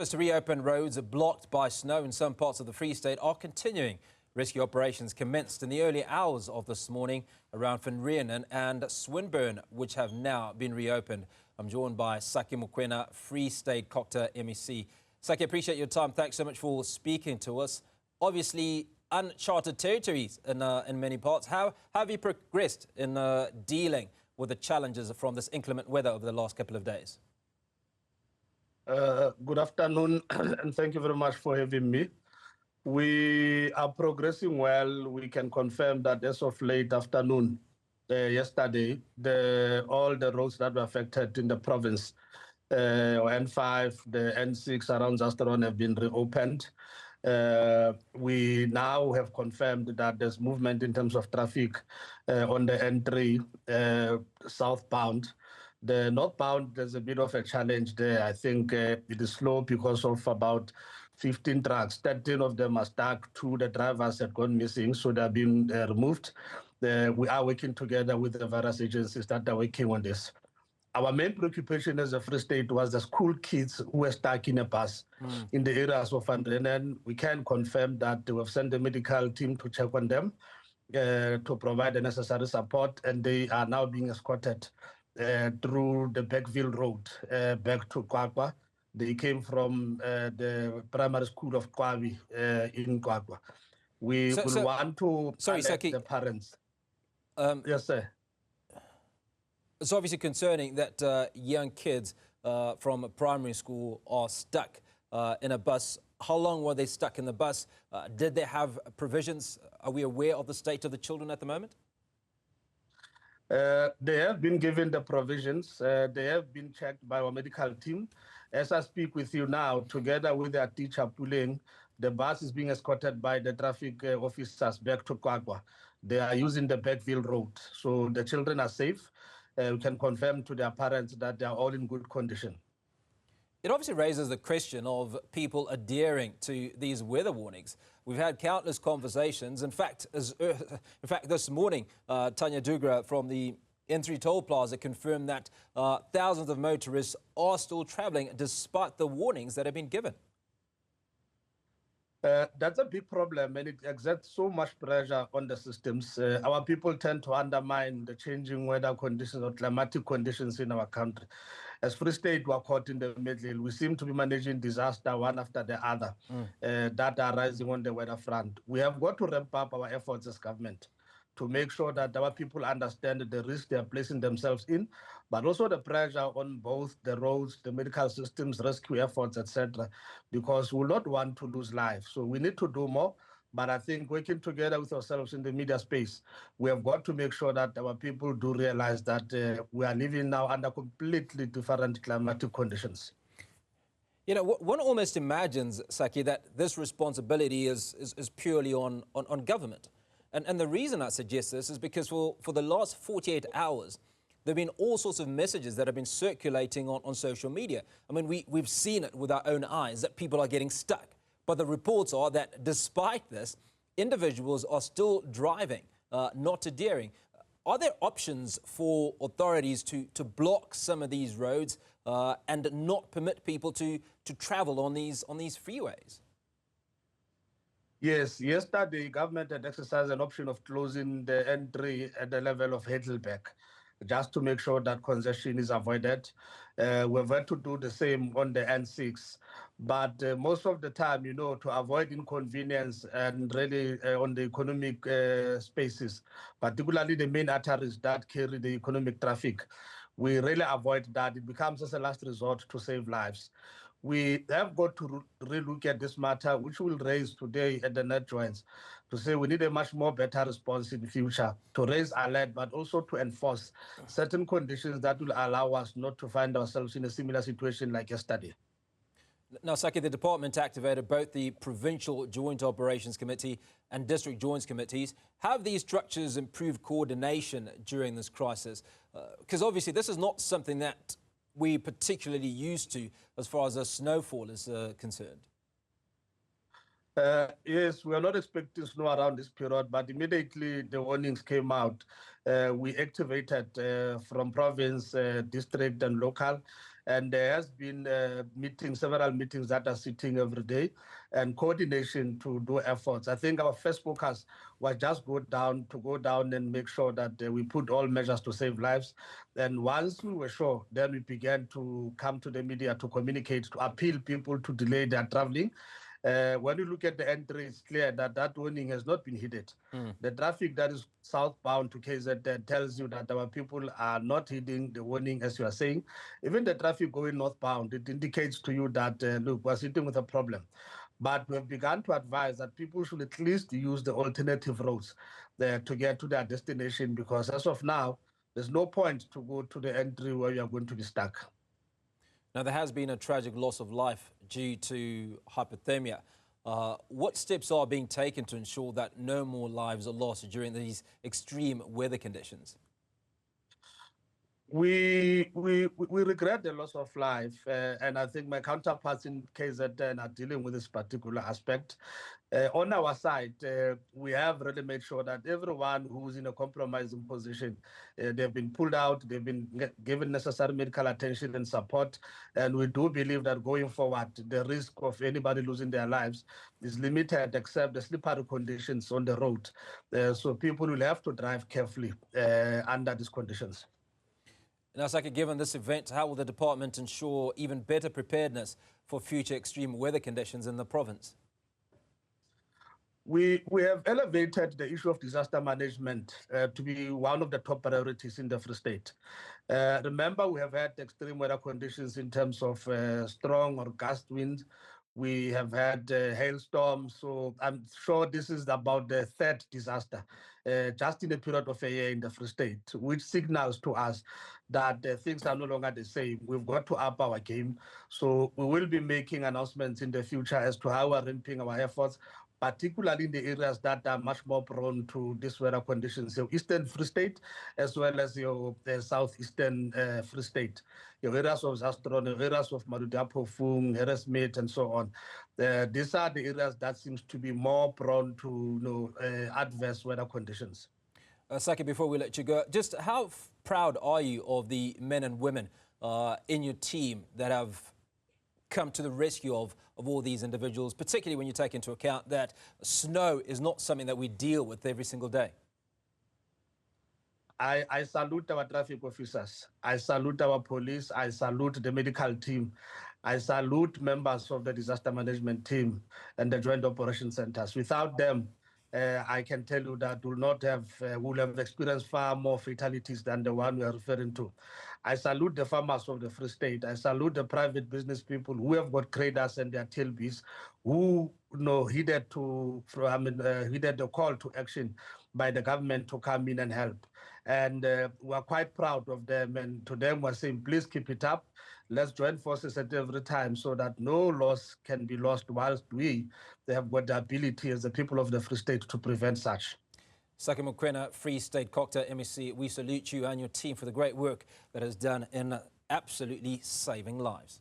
To reopen roads blocked by snow in some parts of the Free State are continuing. Rescue operations commenced in the early hours of this morning around Reenen and Swinburne, which have now been reopened. I'm joined by Saki Mokoena, Free State COGTA MEC. Saki, appreciate your time. Thanks so much for speaking to us. Obviously, uncharted territories in many parts. How have you progressed in dealing with the challenges from this inclement weather over the last couple of days? Good afternoon, and thank you very much for having me. We are progressing well. We can confirm that as of late afternoon, yesterday, all the roads that were affected in the province, N5, the N6 around Zasteron have been reopened. We now have confirmed that there's movement in terms of traffic on the N3 southbound. The northbound, there's a bit of a challenge there. I think it is slow because of about 15 trucks. 13 of them are stuck. 2 the drivers had gone missing, so they're being removed. We are working together with the various agencies that are working on this. Our main preoccupation as a Free State was the school kids who were stuck in a bus in the areas of Reenen. We can confirm that we have sent the medical team to check on them to provide the necessary support, and they are now being escorted through the Beckville Road back to Kwakwa. They came from the primary school of Kwabi in Kwakwa. We will want to alert the parents. Yes, sir. It's obviously concerning that young kids from a primary school are stuck in a bus. How long were they stuck in the bus? Did they have provisions? Are we aware of the state of the children at the moment? They have been given the provisions. They have been checked by our medical team. As I speak with you now, together with their teacher pulling, the bus is being escorted by the traffic officers back to Kwakwa. They are using the Beckville Road. So the children are safe. We can confirm to their parents that they are all in good condition. It obviously raises the question of people adhering to these weather warnings. We've had countless conversations. In fact, this morning, Tanya Dugra from the N3 Toll Plaza confirmed that thousands of motorists are still travelling despite the warnings that have been given. That's a big problem, and it exerts so much pressure on the systems. Our people tend to undermine the changing weather conditions or climatic conditions in our country. As Free State, we are caught in the middle. We seem to be managing disaster one after the other that are rising on the weather front. We have got to ramp up our efforts as government to make sure that our people understand the risk they are placing themselves in, but also the pressure on both the roads, the medical systems, rescue efforts, etc., because we will not want to lose life. So we need to do more. But I think working together with ourselves in the media space, we have got to make sure that our people do realize that we are living now under completely different climatic conditions. You know, one almost imagines, Saki, that this responsibility is purely on government. And the reason I suggest this is because for the last 48 hours, there have been all sorts of messages that have been circulating on social media. I mean, we've seen it with our own eyes that people are getting stuck. But the reports are that despite this, individuals are still driving, not adhering. Are there options for authorities to block some of these roads and not permit people to travel on these freeways? Yes, yesterday, government had exercised an option of closing the N3 at the level of Heidelberg, just to make sure that congestion is avoided. We've had to do the same on the N6. But most of the time, you know, to avoid inconvenience and really on the economic spaces, particularly the main arteries that carry the economic traffic, we really avoid that. It becomes as a last resort to save lives. We have got to relook at this matter, which we'll raise today at the net joints, to say we need a much more better response in the future, to raise alert, but also to enforce certain conditions that will allow us not to find ourselves in a similar situation like yesterday. Now, Saki, the department activated both the Provincial Joint Operations Committee and District Joints Committees. How have these structures improved coordination during this crisis? Because obviously this is not something that we particularly used to as far as the snowfall is concerned. Yes, we are not expecting snow around this period, but immediately the warnings came out. We activated from province, district and local, And there has been meetings, several meetings that are sitting every day, and coordination to do efforts. I think our first focus was just go down and make sure that we put all measures to save lives. And once we were sure, then we began to come to the media to communicate, to appeal people to delay their traveling. When you look at the entry, it's clear that that warning has not been heeded. The traffic that is southbound to KZN tells you that our people are not heeding the warning, as you are saying. Even the traffic going northbound, it indicates to you that, look, we're sitting with a problem. But we've begun to advise that people should at least use the alternative roads to get to their destination, because as of now, there's no point to go to the entry where you are going to be stuck. Now, there has been a tragic loss of life due to hypothermia. What steps are being taken to ensure that no more lives are lost during these extreme weather conditions? We regret the loss of life, and I think my counterparts in KZN are dealing with this particular aspect. On our side, we have really made sure that everyone who's in a compromising position, they've been pulled out, they've been given necessary medical attention and support, and we do believe that going forward, the risk of anybody losing their lives is limited, except the slippery conditions on the road. So people will have to drive carefully under these conditions. Now, Saki, given this event, how will the department ensure even better preparedness for future extreme weather conditions in the province? We have elevated the issue of disaster management to be one of the top priorities in the Free State. Remember, we have had extreme weather conditions in terms of strong or gust winds. We have had hailstorms, so I'm sure this is about the third disaster just in a period of a year in the Free State, which signals to us that things are no longer the same. We've got to up our game. So we will be making announcements in the future as to how we're ramping our efforts, particularly in the areas that are much more prone to these weather conditions, your Eastern Free State, as well as your Southeastern Free State, your areas of Zastron, your areas of Marudapofung, Harrismith, and so on. These are the areas that seems to be more prone to adverse weather conditions. Saki, before we let you go, just how proud are you of the men and women in your team that have come to the rescue of all these individuals, particularly when you take into account that snow is not something that we deal with every single day? I salute our traffic officers. I salute our police. I salute the medical team. I salute members of the disaster management team and the joint operation centers. Without them, I can tell you that we'll have experienced far more fatalities than the one we are referring to. I salute the farmers of the Free State. I salute the private business people who have got traders and their tailbees, who heeded the call to action by the government to come in and help. And we're quite proud of them. And to them, we're saying, please keep it up. Let's join forces at every time so that no loss can be lost whilst they have got the ability as the people of the Free State to prevent such. Saki Mokoena, Free State COGTA MEC, we salute you and your team for the great work that is done in absolutely saving lives.